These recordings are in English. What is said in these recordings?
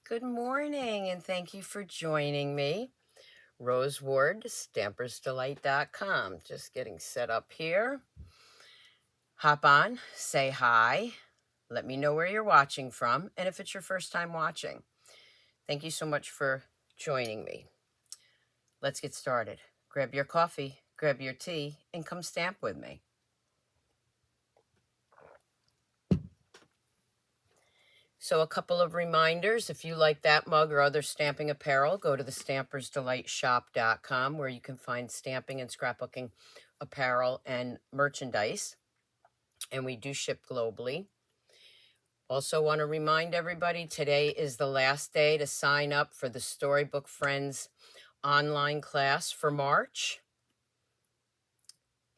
Good morning, and thank you for joining me. Rose Ward, StampersDelight.com. Just getting set up here. Hop on, say hi, let me know where you're watching from, and if it's your first time watching. Thank you so much for joining me. Let's get started. Grab your coffee, grab your tea, and come stamp with me. So a couple of reminders, if you like that mug or other stamping apparel, go to the StampersDelightShop.com where you can find stamping and scrapbooking apparel and merchandise. And we do ship globally. Also want to remind everybody, today is the last day to sign up for the Storybook Friends online class for March.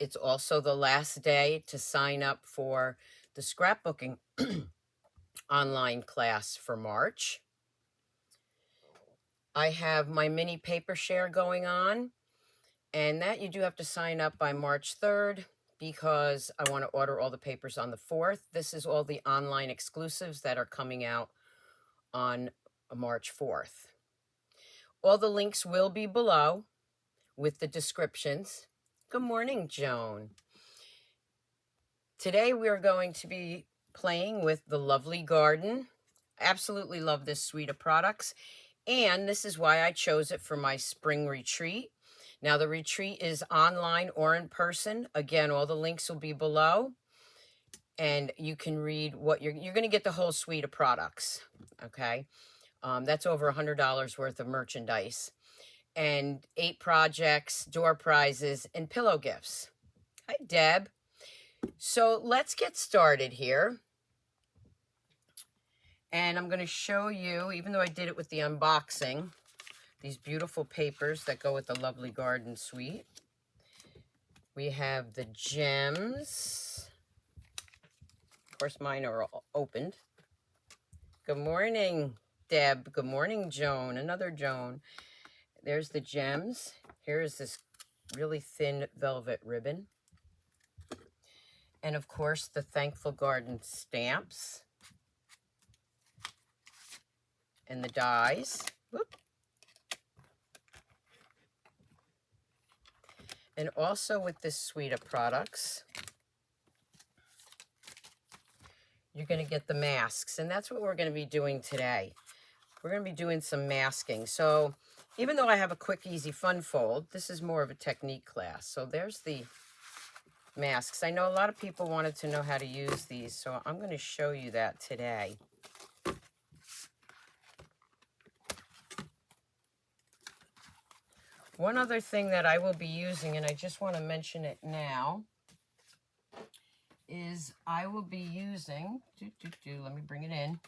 It's also the last day to sign up for the scrapbooking online class for March. I have my mini paper share going on, and that you do have to sign up by March 3rd because I want to order all the papers on the 4th. This is all the online exclusives that are coming out on March 4th. All the links will be below with the descriptions. Good morning, Joan. Today we are going to be playing with the Lovely Garden. Absolutely love this suite of products, and this is why I chose it for my spring retreat. Now the retreat is online or in person. Again, all the links will be below, and you can read what you're going to get the whole suite of products. Okay, that's over $100 worth of merchandise, and 8 projects, door prizes, and pillow gifts. Hi, Deb. So let's get started here. And I'm going to show you, even though I did it with the unboxing, these beautiful papers that go with the Lovely Garden suite. We have the gems. Of course, mine are all opened. Good morning, Deb. Good morning, Joan. Another Joan. There's the gems. Here's this really thin velvet ribbon. And of course, the Thankful Garden stamps. And the dies. Whoop. And also with this suite of products, you're going to get the masks. And that's what we're going to be doing today. We're going to be doing some masking. So even though I have a quick, easy, fun fold, this is more of a technique class. So there's the masks. I know a lot of people wanted to know how to use these, so I'm going to show you that today. One other thing that I will be using, and I just want to mention it now, is I will be using, let me bring it in,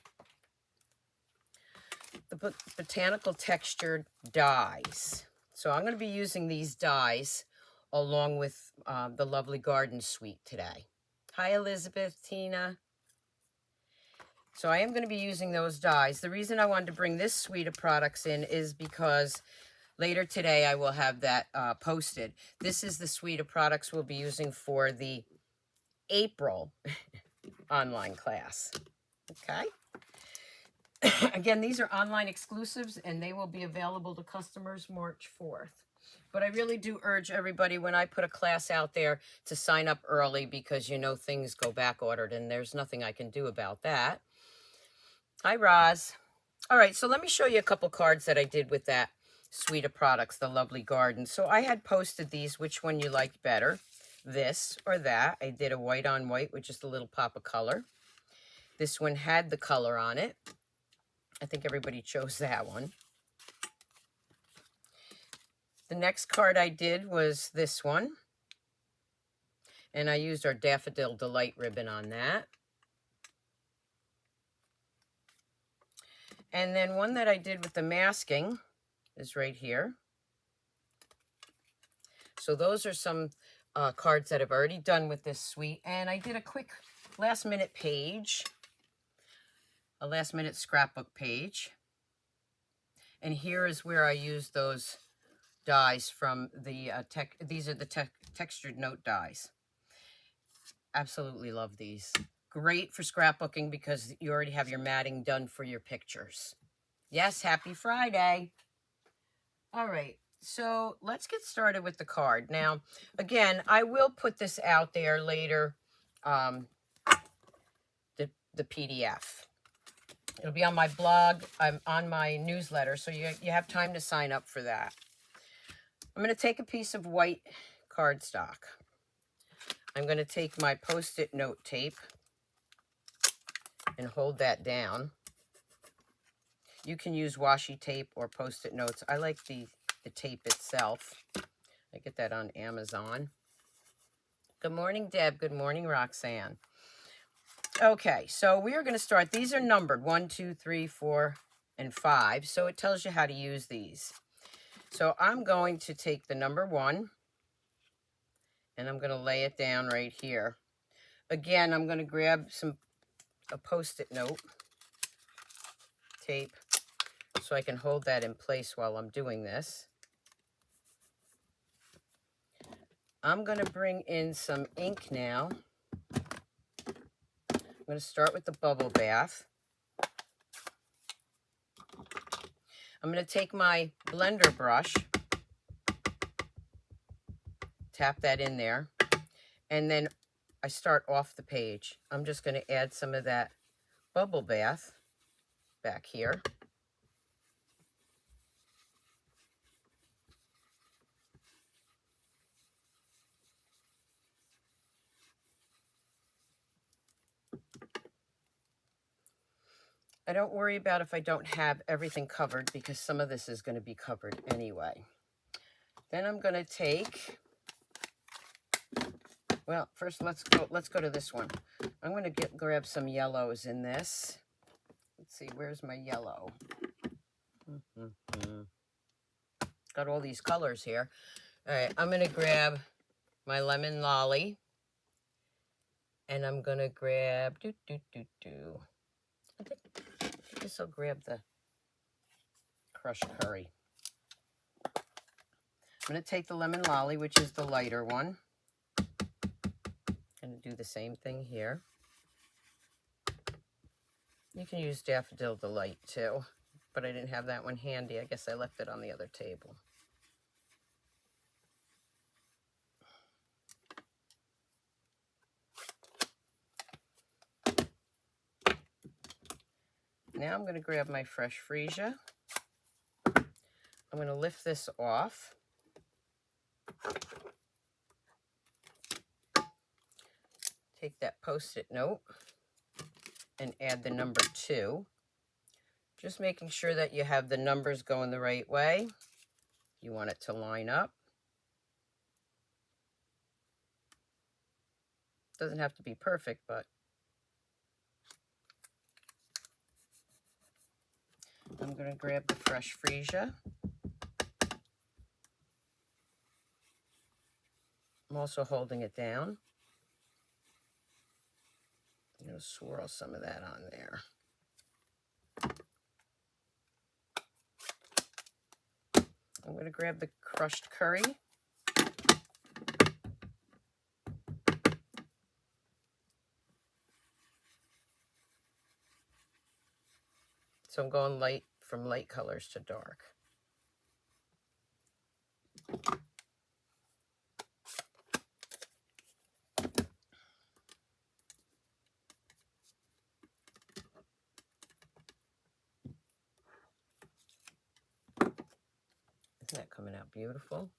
the Botanical textured dies. So I'm going to be using these dies along with the Lovely Garden suite today. Hi, Elizabeth, Tina. So I am going to be using those dies. The reason I wanted to bring this suite of products in is because later today, I will have that posted. This is the suite of products we'll be using for the April online class. Okay. Again, these are online exclusives, and they will be available to customers March 4th. But I really do urge everybody, when I put a class out there, to sign up early because, you know, things go back ordered, and there's nothing I can do about that. Hi, Roz. All right, so let me show you a couple cards that I did with that suite of products, the Lovely Garden. So I had posted these, which one you liked better, this or that. I did a white on white with just a little pop of color. This one had the color on it. I think everybody chose that one. The next card I did was this one, and I used our Daffodil Delight ribbon on that. And then one that I did with the masking is right here. So those are some cards that I've already done with this suite. And I did a quick last minute page, a last minute scrapbook page. And here is where I used those dies from the, these are the textured note dies. Absolutely love these. Great for scrapbooking because you already have your matting done for your pictures. Yes, happy Friday. All right, so let's get started with the card. Now, again, I will put this out there later, the PDF. It'll be on my blog. I'm on my newsletter, so you have time to sign up for that. I'm going to take a piece of white cardstock. I'm going to take my Post-it note tape and hold that down. You can use washi tape or Post-it notes. I like the tape itself. I get that on Amazon. Good morning, Deb. Good morning, Roxanne. Okay, so we are going to start. These are numbered 1, 2, 3, 4, and 5. So it tells you how to use these. So I'm going to take the number 1 and I'm going to lay it down right here. Again, I'm going to grab a Post-it note tape so I can hold that in place while I'm doing this. I'm going to bring in some ink now. I'm going to start with the bubble bath. I'm going to take my blender brush, tap that in there, and then I start off the page. I'm just going to add some of that bubble bath back here. I don't worry about if I don't have everything covered because some of this is going to be covered anyway. Then I'm going to take, well, first let's go to this one. I'm going to grab some yellows in this. Let's see, where's my yellow? Got all these colors here. All right, I'm going to grab my lemon lolly. And I'm going to grab, I guess I'll grab the crushed curry. I'm going to take the lemon lolly, which is the lighter one. Going to do the same thing here. You can use Daffodil Delight too, but I didn't have that one handy. I guess I left it on the other table. Now I'm going to grab my fresh FREESIA. I'm going to lift this off. Take that Post-it note and add the number 2. Just making sure that you have the numbers going the right way. You want it to line up. Doesn't have to be perfect, but I'm going to grab the fresh FREESIA. I'm also holding it down. I'm going to swirl some of that on there. I'm going to grab the crushed curry. So I'm going light, from light colors to dark. Isn't that coming out beautiful?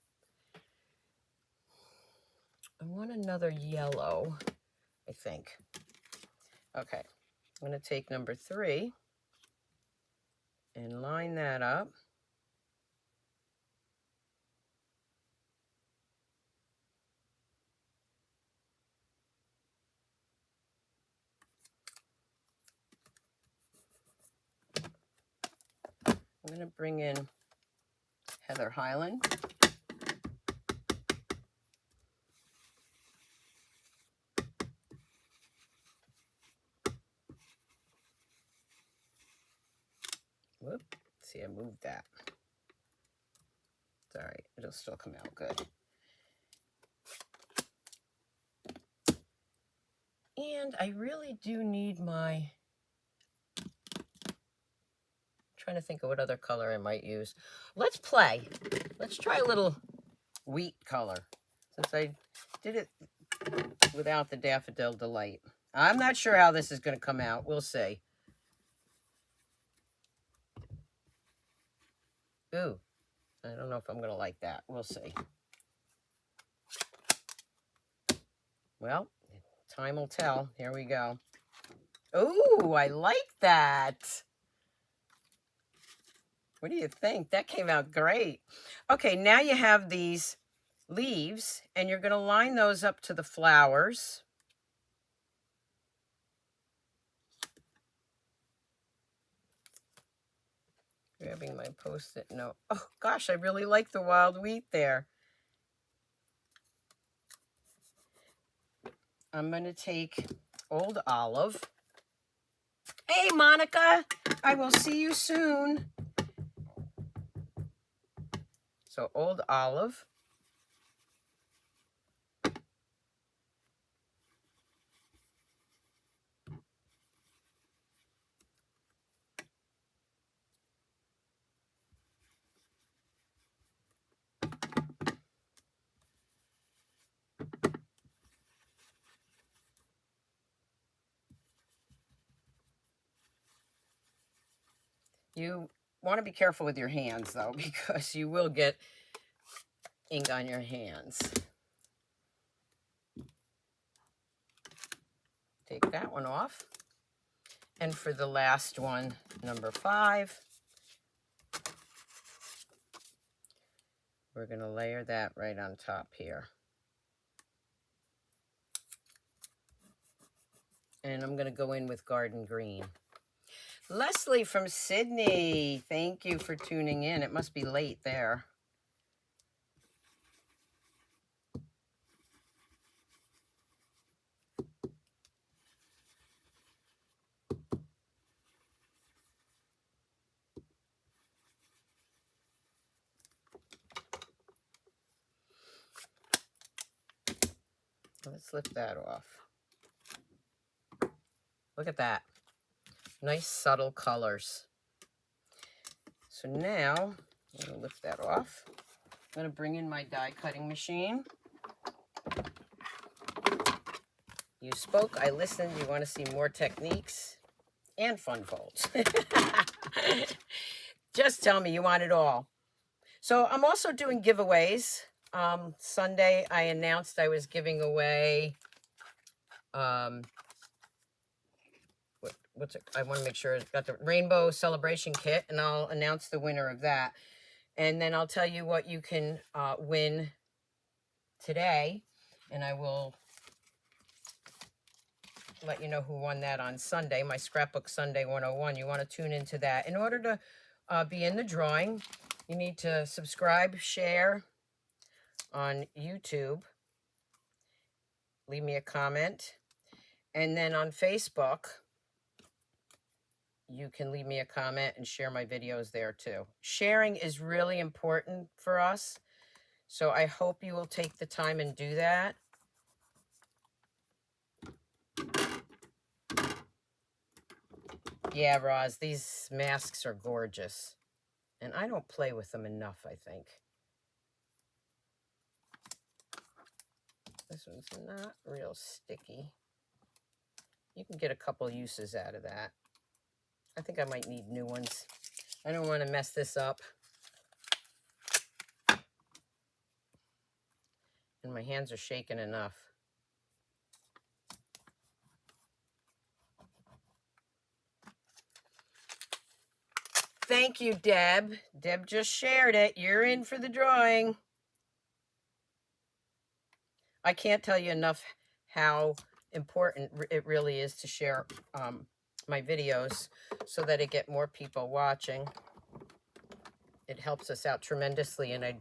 I want another yellow, I think. Okay, I'm going to take number 3 and line that up. I'm going to bring in Heather Highland. Whoop, see, I moved that. It's all right, it'll still come out good. And I really do need my, I'm trying to think of what other color I might use. Let's play. Let's try a little wheat color, since I did it without the Daffodil Delight. I'm not sure how this is going to come out. We'll see. Ooh, I don't know if I'm going to like that. We'll see. Well, time will tell. Here we go. Ooh, I like that. What do you think? That came out great. Okay, now you have these leaves, and you're going to line those up to the flowers. Grabbing my Post-it note. Oh, gosh, I really like the wild wheat there. I'm going to take Old Olive. Hey, Monica, I will see you soon. So Old Olive. You want to be careful with your hands, though, because you will get ink on your hands. Take that one off. And for the last one, number 5, we're going to layer that right on top here. And I'm going to go in with Garden Green. Leslie from Sydney, thank you for tuning in. It must be late there. Let's lift that off. Look at that. Nice subtle colors. So now, I'm going to lift that off. I'm going to bring in my die cutting machine. You spoke, I listened. You want to see more techniques and fun folds. Just tell me you want it all. So I'm also doing giveaways. Sunday, I announced I was giving away, what's it? I want to make sure it's got the Rainbow Celebration Kit, and I'll announce the winner of that. And then I'll tell you what you can win today, and I will let you know who won that on Sunday, my Scrapbook Sunday 101. You want to tune into that. In order to be in the drawing, you need to subscribe, share on YouTube, leave me a comment, and then on Facebook, you can leave me a comment and share my videos there too. Sharing is really important for us, so I hope you will take the time and do that. Yeah, Roz, these masks are gorgeous, and I don't play with them enough, I think. This one's not real sticky. You can get a couple uses out of that. I think I might need new ones. I don't want to mess this up. And my hands are shaking enough. Thank you, Deb. Deb just shared it. You're in for the drawing. I can't tell you enough how important it really is to share my videos so that I get more people watching. It helps us out tremendously, and I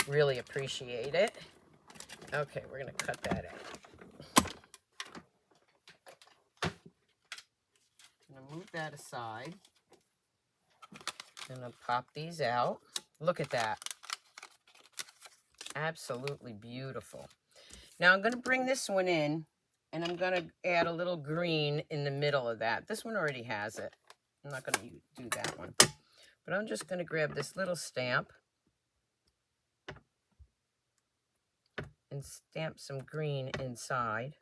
really appreciate it. Okay, we're going to cut that out. I'm going to move that aside. I'm going to pop these out. Look at that. Absolutely beautiful. Now I'm going to bring this one in, and I'm going to add a little green in the middle of that. This one already has it. I'm not going to do that one. But I'm just going to grab this little stamp and stamp some green inside.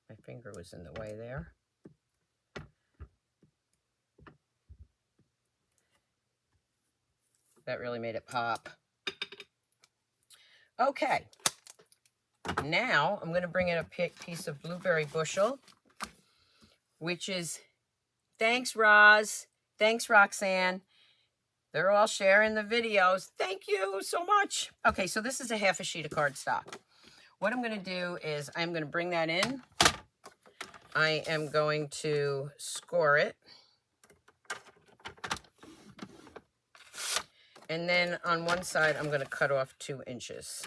My finger was in the way there. That really made it pop. Okay. Now I'm going to bring in a piece of blueberry bushel, which is, thanks Roz, thanks Roxanne. They're all sharing the videos. Thank you so much. Okay, so this is a half a sheet of cardstock. What I'm going to do is I'm going to bring that in. I am going to score it. And then on one side, I'm going to cut off 2 inches.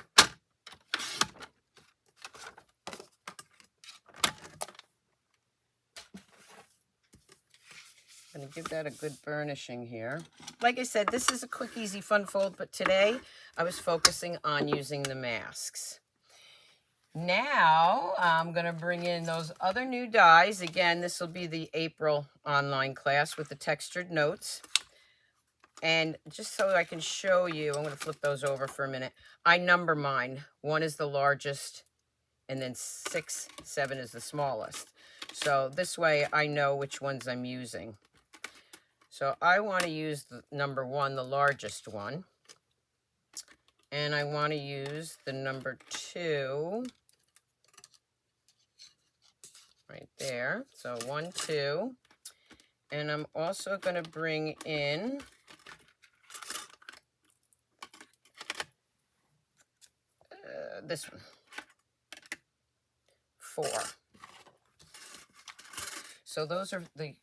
I'm going to give that a good burnishing here. Like I said, this is a quick, easy, fun fold, but today I was focusing on using the masks. Now I'm going to bring in those other new dies. Again, this will be the April online class with the textured notes. And just so I can show you, I'm going to flip those over for a minute. I number mine. 1 is the largest, and then 6, 7 is the smallest. So this way I know which ones I'm using. So I want to use the number 1, the largest one. And I want to use the number 2 right there. So 1, 2. And I'm also going to bring in this one, 4. So those are the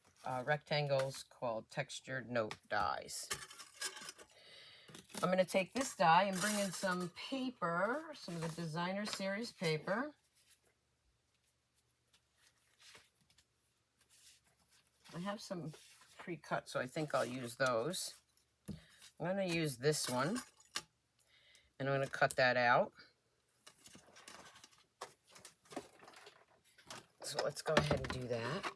rectangles called textured note dies. I'm going to take this die and bring in some paper, some of the designer series paper. I have some pre-cut, so I think I'll use those. I'm going to use this one, and I'm going to cut that out. So let's go ahead and do that.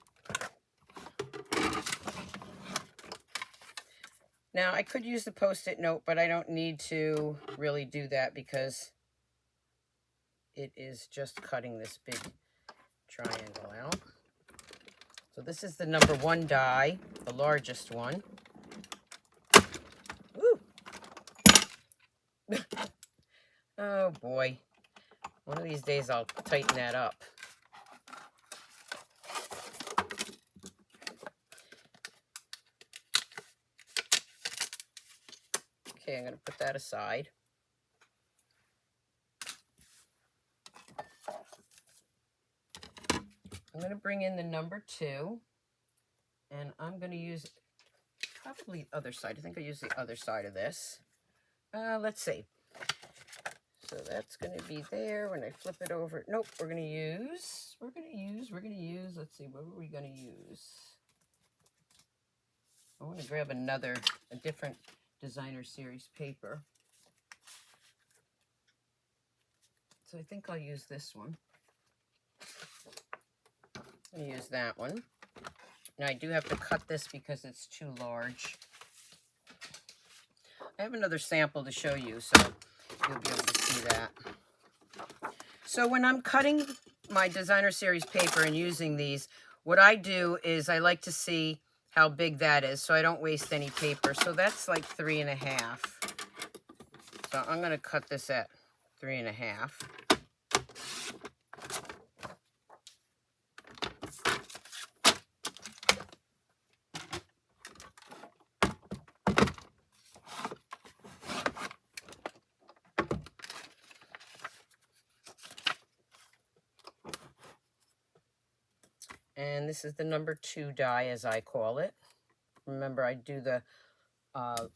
Now, I could use the Post-it note, but I don't need to really do that because it is just cutting this big triangle out. So this is the number 1 die, the largest one. Woo! Oh boy. One of these days I'll tighten that up. Okay, I'm going to put that aside. I'm going to bring in the number 2, and I'm going to use probably the other side. I think I use the other side of this. Let's see. So that's going to be there when I flip it over. Nope, we're going to use, let's see, what are we going to use? I want to grab a different designer series paper. So I think I'll use this one. I'm going to use that one. Now I do have to cut this because it's too large. I have another sample to show you, so you'll be able to see that. So when I'm cutting my designer series paper and using these, what I do is I like to see how big that is so I don't waste any paper. So that's like 3.5. So I'm going to cut this at 3.5. And this is the number 2 die, as I call it. Remember, I do the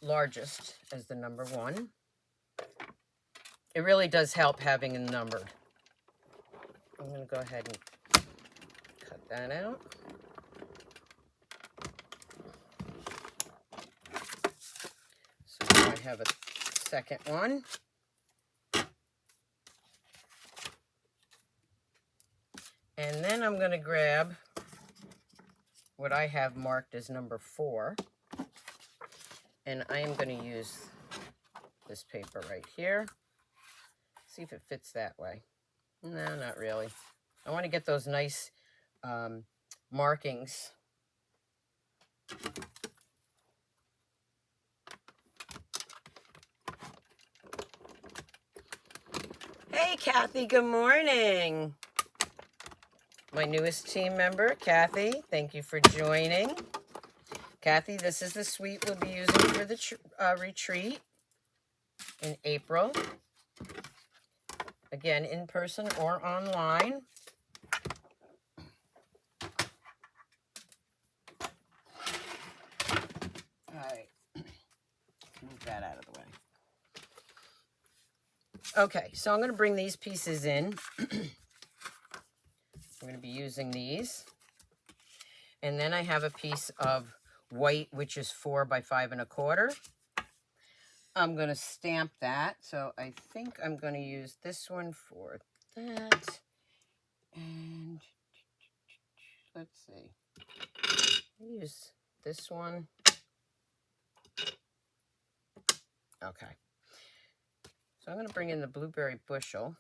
largest as the number 1. It really does help having them numbered. I'm going to go ahead and cut that out. So now I have a second one. And then I'm going to grab what I have marked as number 4. And I am going to use this paper right here. See if it fits that way. No, not really. I want to get those nice markings. Hey, Kathy, good morning. My newest team member, Kathy, thank you for joining. Kathy, this is the suite we'll be using for the retreat in April. Again, in person or online. All right, move that out of the way. Okay, so I'm going to bring these pieces in. I'm going to be using these. And then I have a piece of white, which is 4 by 5 1/4. I'm going to stamp that. So I think I'm going to use this one for that. And let's see. I'll use this one. Okay. So I'm going to bring in the blueberry bushel.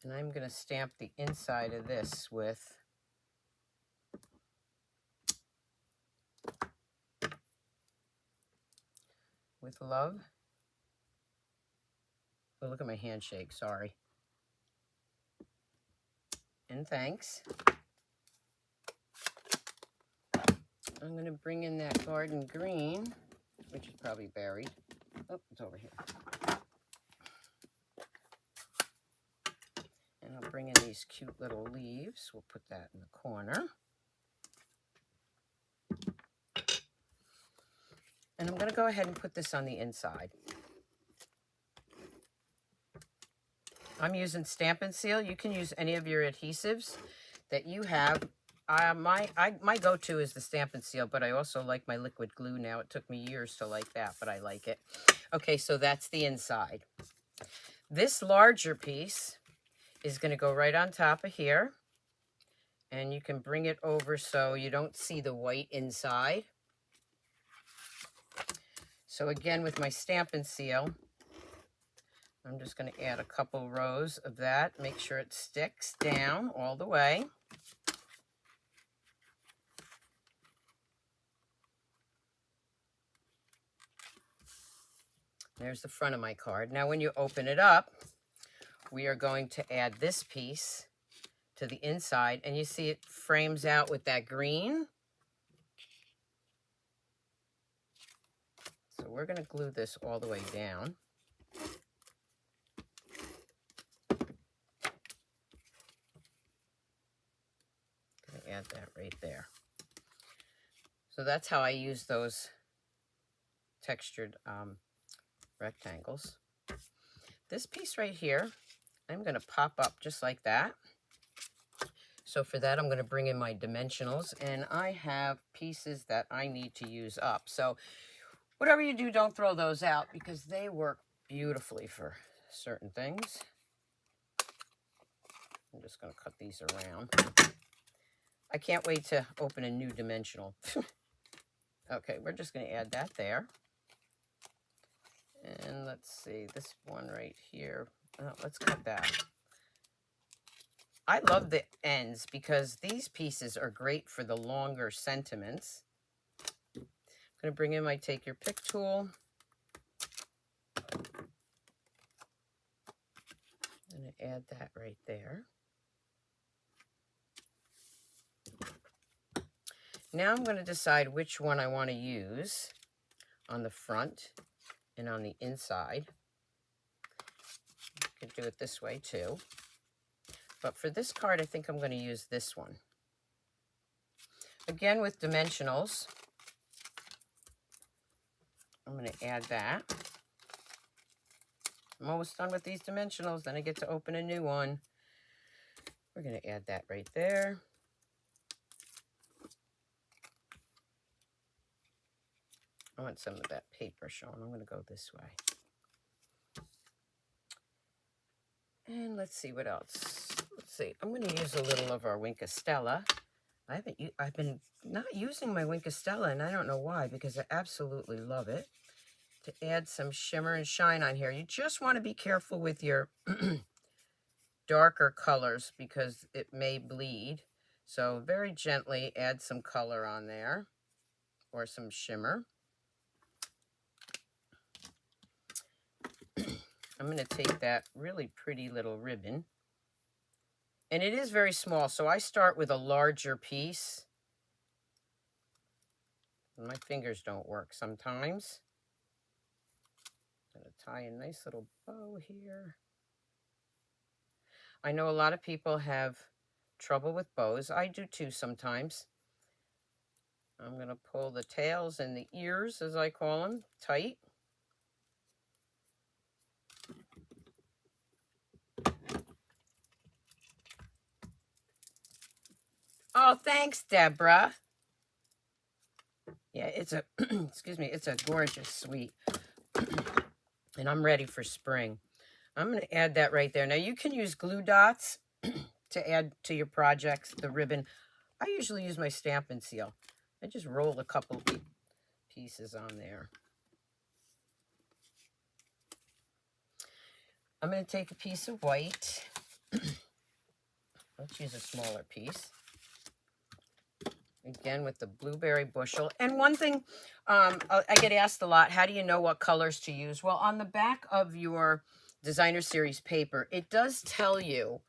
And I'm going to stamp the inside of this with love. Oh, look at my handshake, sorry. And thanks. I'm going to bring in that garden green, which is probably buried. Oh, it's over here. And I'll bring in these cute little leaves. We'll put that in the corner. And I'm going to go ahead and put this on the inside. I'm using Stampin' Seal. You can use any of your adhesives that you have. My go-to is the Stampin' Seal, but I also like my liquid glue now. It took me years to like that, but I like it. Okay, so that's the inside. This larger piece is going to go right on top of here. And you can bring it over so you don't see the white inside. So again, with my Stampin' Seal, I'm just going to add a couple rows of that. Make sure it sticks down all the way. There's the front of my card. Now when you open it up, we are going to add this piece to the inside, and you see it frames out with that green. So we're going to glue this all the way down. Going to add that right there. So that's how I use those textured rectangles. This piece right here, I'm going to pop up just like that. So for that, I'm going to bring in my dimensionals, and I have pieces that I need to use up. So whatever you do, don't throw those out because they work beautifully for certain things. I'm just going to cut these around. I can't wait to open a new dimensional. Okay, we're just going to add that there. And let's see, this one right here. Let's cut that. I love the ends because these pieces are great for the longer sentiments. I'm going to bring in my Take Your Pick tool. I'm going to add that right there. Now I'm going to decide which one I want to use on the front and on the inside. You could do it this way too. But for this card, I think I'm going to use this one. Again, with dimensionals, I'm going to add that. I'm almost done with these dimensionals, then I get to open a new one. We're going to add that right there. I want some of that paper showing. I'm going to go this way. And let's see what else. Let's see. I'm going to use a little of our Wink of Stella. I've been not using my Wink of Stella, and I don't know why, because I absolutely love it. To add some shimmer and shine on here. You just want to be careful with your darker colors because it may bleed. So very gently add some color on there or some shimmer. I'm going to take that really pretty little ribbon. And it is very small, so I start with a larger piece. My fingers don't work sometimes. I'm going to tie a nice little bow here. I know a lot of people have trouble with bows. I do too sometimes. I'm going to pull the tails and the ears, as I call them, tight. Oh, thanks, Deborah. Yeah, it's a, excuse me, it's a gorgeous sweet. And I'm ready for spring. I'm going to add that right there. Now, you can use glue dots to add to your projects, the ribbon. I usually use my Stampin' Seal. I just roll a couple pieces on there. I'm going to take a piece of white. Let's use a smaller piece. Again, with the blueberry bushel. And one thing I get asked a lot, how do you know what colors to use? Well, on the back of your designer series paper, it does tell you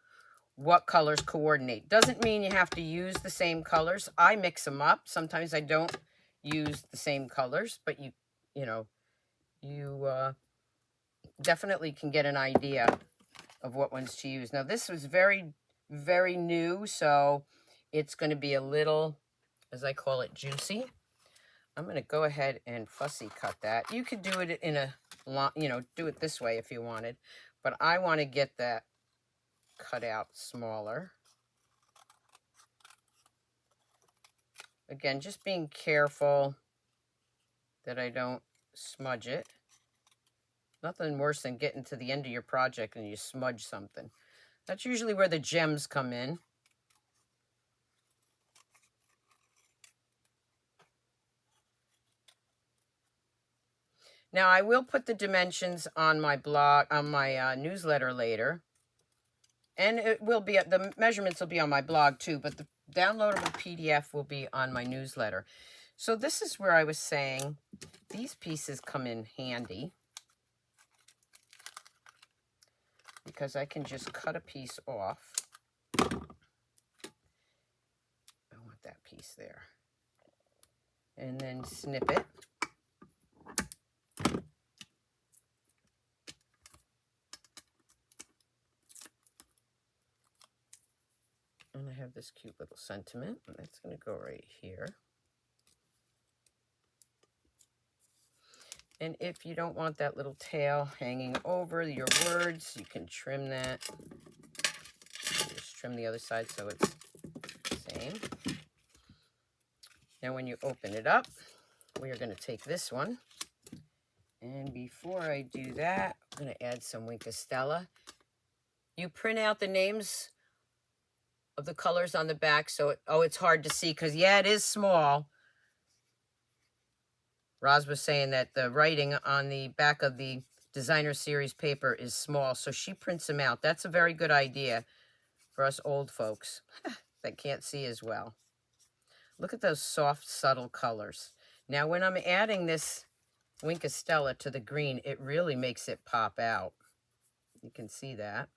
what colors coordinate. Doesn't mean you have to use the same colors. I mix them up. Sometimes I don't use the same colors, but you definitely can get an idea of what ones to use. Now, this was very, very new, so it's going to be a little, as I call it, juicy. I'm going to go ahead and fussy cut that. You could do it in a, do it this way if you wanted, but I want to get that cut out smaller. Again, just being careful that I don't smudge it. Nothing worse than getting to the end of your project and you smudge something. That's usually where the gems come in. Now, I will put the dimensions on my blog, on my newsletter later. And it will be, the measurements will be on my blog too, but the downloadable PDF will be on my newsletter. So this is where I was saying these pieces come in handy because I can just cut a piece off. I want that piece there. And then snip it. And I have this cute little sentiment, and that's going to go right here. And if you don't want that little tail hanging over your words, you can trim that. Just trim the other side so it's the same. Now when you open it up, we are going to take this one. And before I do that, I'm going to add some Wink of Stella. You print out the names of the colors on the back, so it's hard to see because, yeah, it is small. Roz was saying that the writing on the back of the designer series paper is small, so she prints them out. That's a very good idea for us old folks that can't see as well. Look at those soft, subtle colors. Now, when I'm adding this Wink of Stella to the green, it really makes it pop out. You can see that.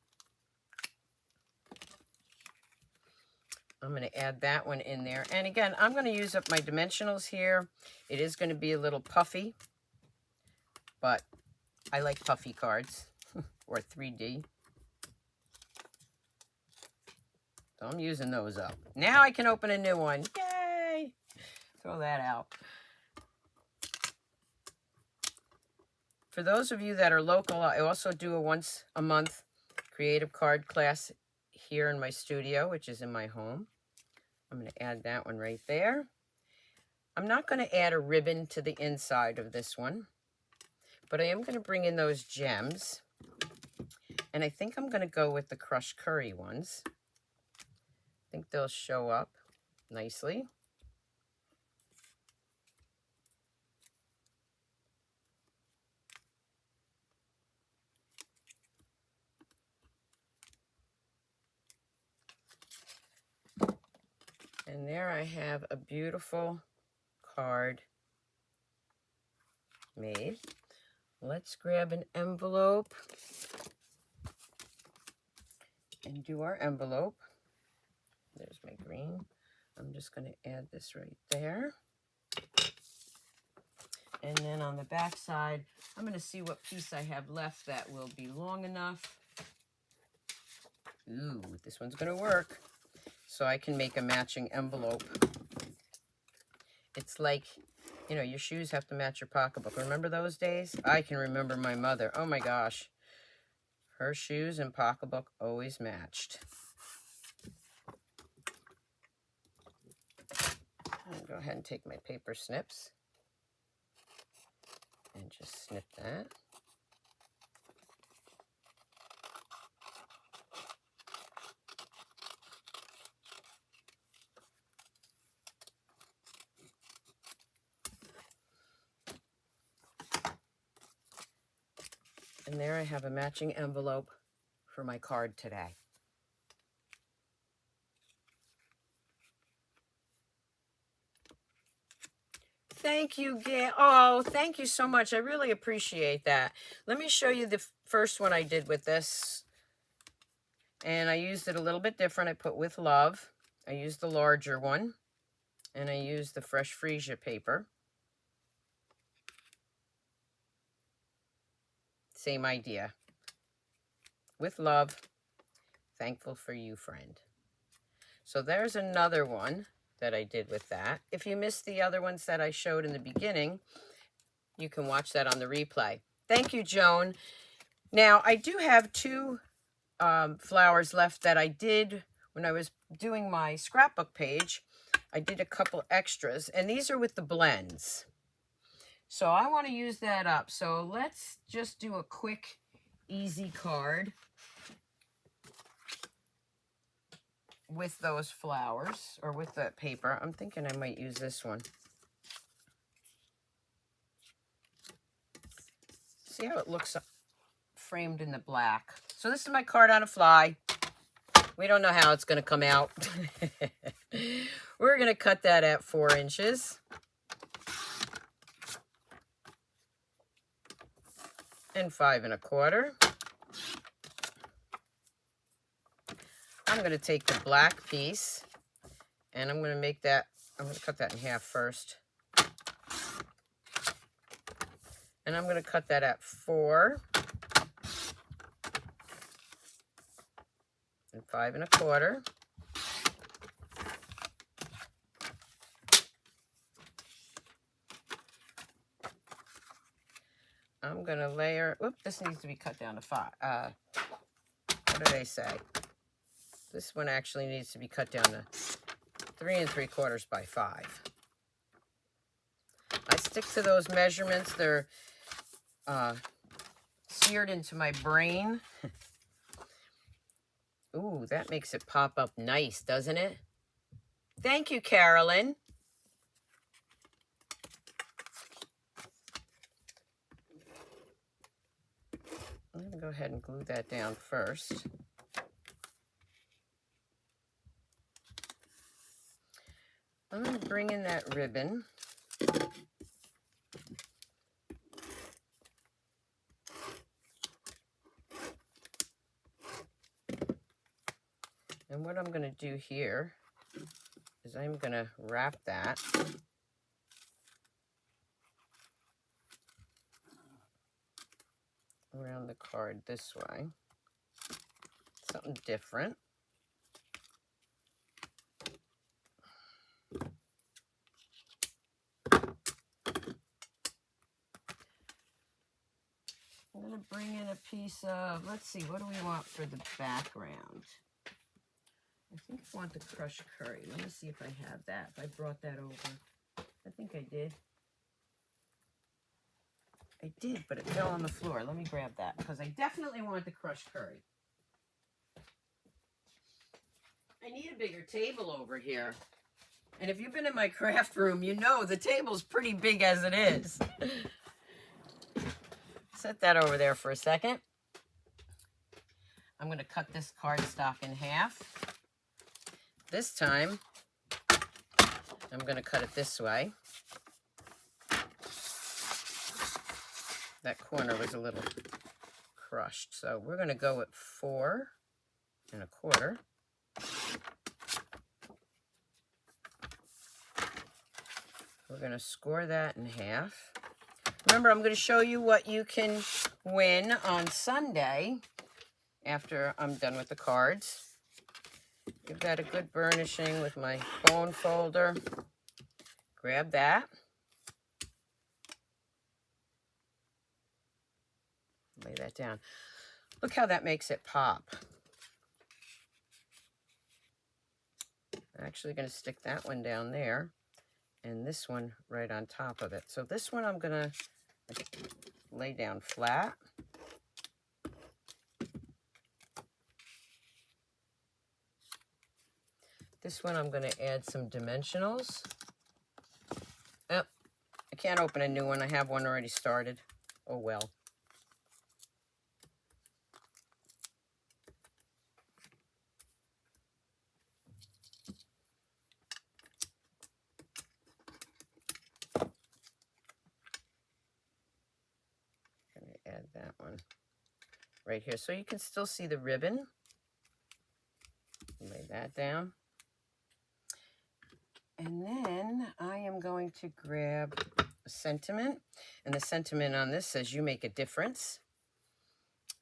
I'm going to add that one in there. And again, I'm going to use up my dimensionals here. It is going to be a little puffy, but I like puffy cards or 3D. So I'm using those up. Now I can open a new one. Yay! Throw that out. For those of you that are local, I also do a once a month creative card class here in my studio, which is in my home. I'm going to add that one right there. I'm not going to add a ribbon to the inside of this one, but I am going to bring in those gems. And I think I'm going to go with the crushed curry ones. I think they'll show up nicely. And there I have a beautiful card made. Let's grab an envelope and do our envelope. There's my green. I'm just going to add this right there. And then on the back side, I'm going to see what piece I have left that will be long enough. Ooh, this one's going to work. So I can make a matching envelope. It's like, you know, your shoes have to match your pocketbook. Remember those days? I can remember my mother. Oh my gosh. Her shoes and pocketbook always matched. I'll go ahead and take my paper snips and just snip that. And there I have a matching envelope for my card today. Thank you, Gail. Oh, thank you so much. I really appreciate that. Let me show you the first one I did with this. And I used it a little bit different. I put with love. I used the larger one. And I used the fresh FREESIA paper. Same idea. With love, thankful for you, friend. So there's another one that I did with that. If you missed the other ones that I showed in the beginning, you can watch that on the replay. Thank you, Joan. Now, I do have two flowers left that I did when I was doing my scrapbook page. I did a couple extras, and these are with the blends. So I want to use that up. So let's just do a quick, easy card with those flowers, or with the paper. I'm thinking I might use this one. See how it looks framed in the black. So this is my card on a fly. We don't know how it's going to come out. We're going to cut that at 4 inches. And 5 1/4. I'm going to take the black piece and I'm going to make that, I'm going to cut that in half first. And I'm going to cut that at 4 and 5 1/4. I'm going to layer, whoop, this needs to be cut down to 5. What did I say? This one actually needs to be cut down to 3 3/4 by 5. I stick to those measurements. They're seared into my brain. Ooh, that makes it pop up nice, doesn't it? Thank you, Carolyn. I'm going to go ahead and glue that down first. I'm going to bring in that ribbon. And what I'm going to do here is I'm going to wrap that around the card this way. Something different. I'm going to bring in a piece of, let's see, what do we want for the background? I think I want the crushed curry. Let me see if I have that, if I brought that over. I think I did. I did, but it fell on the floor. Let me grab that because I definitely want the crushed curry. I need a bigger table over here. And if you've been in my craft room, you know the table's pretty big as it is. Set that over there for a second. I'm going to cut this cardstock in half. This time, I'm going to cut it this way. That corner was a little crushed, so we're going to go at 4 1/4. We're going to score that in half. Remember, I'm going to show you what you can win on Sunday after I'm done with the cards. Give that a good burnishing with my bone folder. Grab that. Lay that down. Look how that makes it pop. I'm actually going to stick that one down there and this one right on top of it. So this one I'm going to lay down flat. This one I'm going to add some dimensionals. Oh, I can't open a new one. I have one already started. Oh well. Add that one right here so you can still see the ribbon. Lay that down. And then I am going to grab a sentiment. And the sentiment on this says, "You make a difference."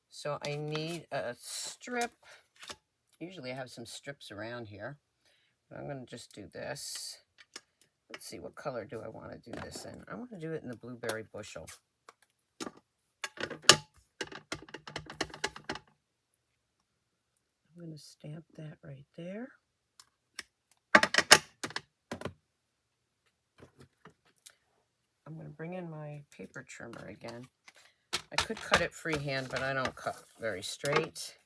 So I need a strip. Usually I have some strips around here. But I'm going to just do this. Let's see, what color do I want to do this in? I want to do it in the blueberry bushel. I'm going to stamp that right there. I'm going to bring in my paper trimmer again. I could cut it freehand, but I don't cut very straight.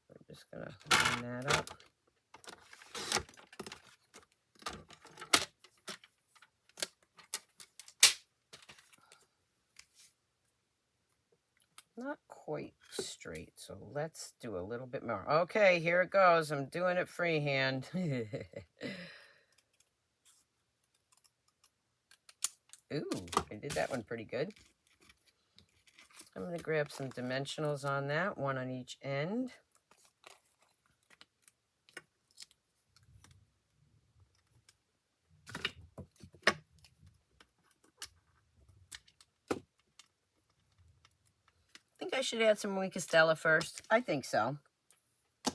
We're just going to line that up. Not quite straight, so let's do a little bit more. Okay, here it goes. I'm doing it freehand. Ooh, I did that one pretty good. I'm going to grab some dimensionals on that, one on each end. I think I should add some Wink of Stella first. I think so. I'm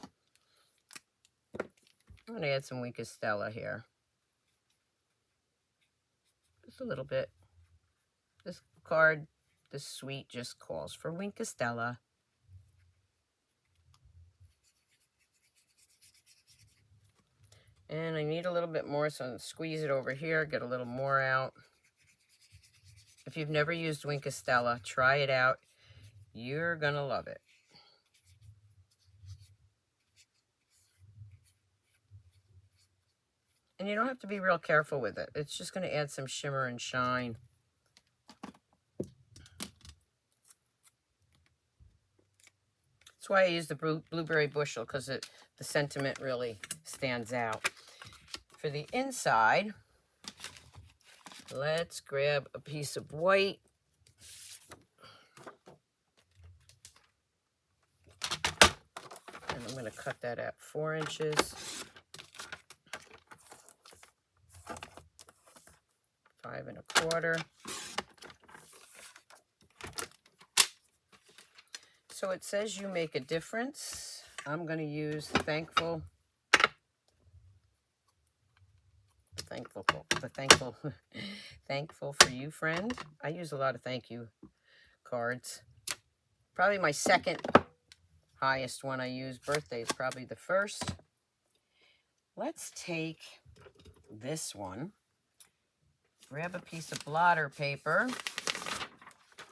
going to add some Wink of Stella here. Just a little bit. This card, this suite just calls for Wink of Stella. And I need a little bit more, so I'm going to squeeze it over here, get a little more out. If you've never used Wink of Stella, try it out. You're going to love it. And you don't have to be real careful with it. It's just going to add some shimmer and shine. That's why I use the blueberry bushel, because the sentiment really stands out. For the inside, let's grab a piece of white. And I'm going to cut that at 4 inches. 5 1/4. So it says you make a difference. I'm going to use thankful for you, friend. I use a lot of thank you cards. Probably my second highest one I use. Birthday is probably the first. Let's take this one. Grab a piece of blotter paper.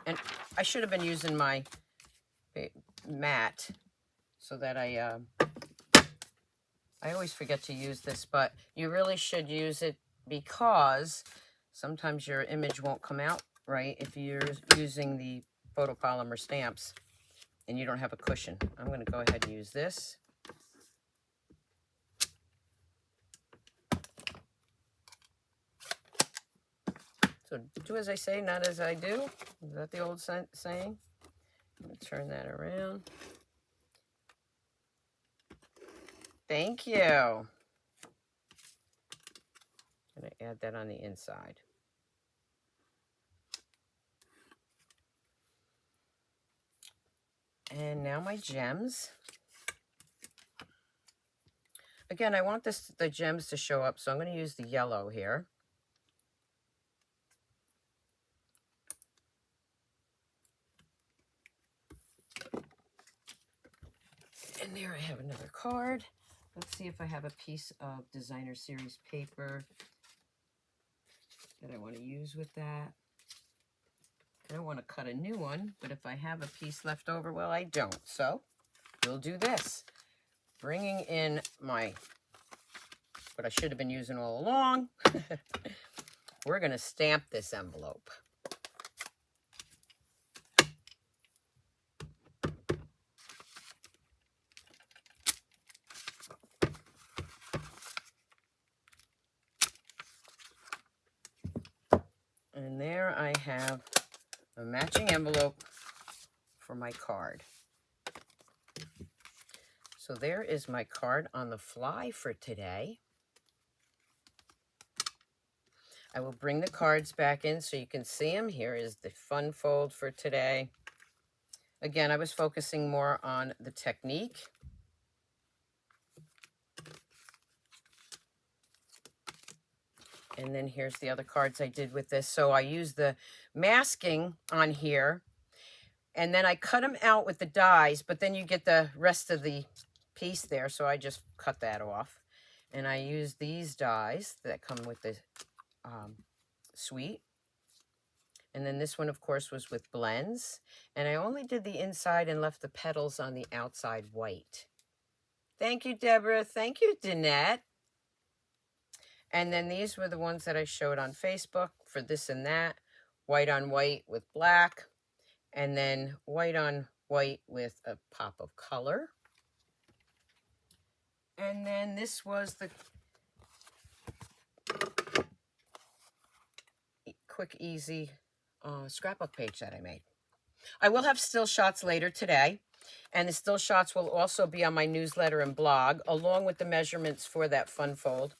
And I should have been using my mat so that I always forget to use this, but you really should use it because sometimes your image won't come out right if you're using the photopolymer stamps and you don't have a cushion. I'm going to go ahead and use this. So do as I say, not as I do. Is that the old saying? I'm going to turn that around. Thank you. I'm going to add that on the inside. And now my gems. Again, I want the gems to show up, so I'm going to use the yellow here. And there I have another card. Let's see if I have a piece of designer series paper that I want to use with that. I don't want to cut a new one, but if I have a piece left over, well, I don't. So we'll do this. Bringing in my, what I should have been using all along. We're going to stamp this envelope. And there I have a matching envelope for my card. So there is my card on the fly for today. I will bring the cards back in so you can see them. Here is the fun fold for today. Again, I was focusing more on the technique. And then here's the other cards I did with this. So I used the masking on here, and then I cut them out with the dies, but then you get the rest of the piece there, so I just cut that off. And I used these dies that come with the suite. And then this one, of course, was with blends. And I only did the inside and left the petals on the outside white. Thank you, Deborah. Thank you, Danette. And then these were the ones that I showed on Facebook for this and that. White on white with black. And then white on white with a pop of color. And then this was the quick, easy scrapbook page that I made. I will have still shots later today. And the still shots will also be on my newsletter and blog, along with the measurements for that fun fold.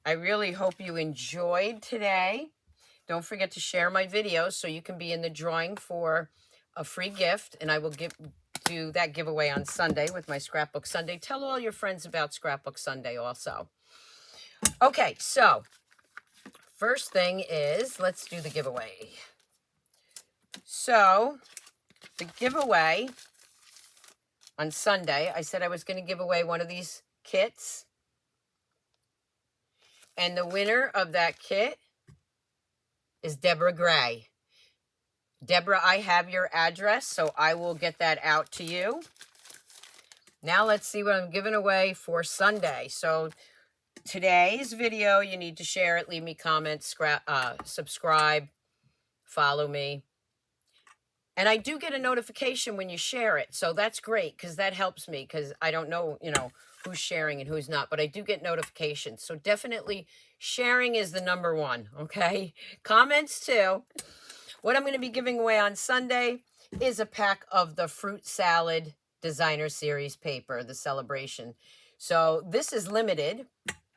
I really hope you enjoyed today. Don't forget to share my videos so you can be in the drawing for a free gift. And I will do that giveaway on Sunday with my Scrapbook Sunday. Tell all your friends about Scrapbook Sunday also. Okay, so first thing is, let's do the giveaway. So the giveaway on Sunday, I said I was going to give away one of these kits. And the winner of that kit is Deborah Gray. Deborah, I have your address, so I will get that out to you. Now let's see what I'm giving away for Sunday. So today's video, you need to share it, leave me comments, subscribe, follow me. And I do get a notification when you share it, so that's great because that helps me because I don't know, who's sharing and who's not, but I do get notifications. So definitely sharing is the number one, okay? Comments too. What I'm going to be giving away on Sunday is a pack of the Fruit Salad Designer Series paper, the Celebration. So this is limited.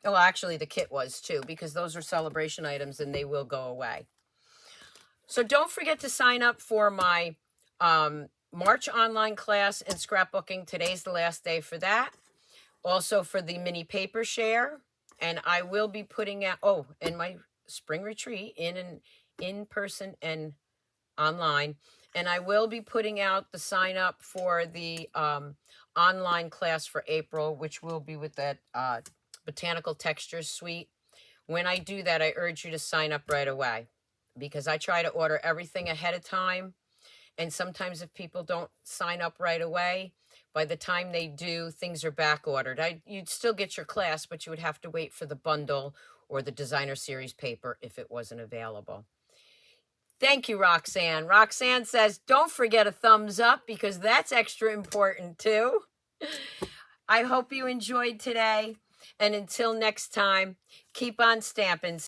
Well, actually the kit was too, because those are celebration items and they will go away. So don't forget to sign up for my March online class in scrapbooking. Today's the last day for that. Also for the mini paper share. And I will be putting out, and my spring retreat in person and online. And I will be putting out the sign up for the online class for April, which will be with that Botanical Textures suite. when I do that, I urge you to sign up right away, because I try to order everything ahead of time. And sometimes if people don't sign up right away, by the time they do, things are back ordered. You'd still get your class, but you would have to wait for the bundle or the designer series paper if it wasn't available. Thank you, Roxanne. Roxanne says, don't forget a thumbs up, because that's extra important too. I hope you enjoyed today. And until next time, keep on stamping.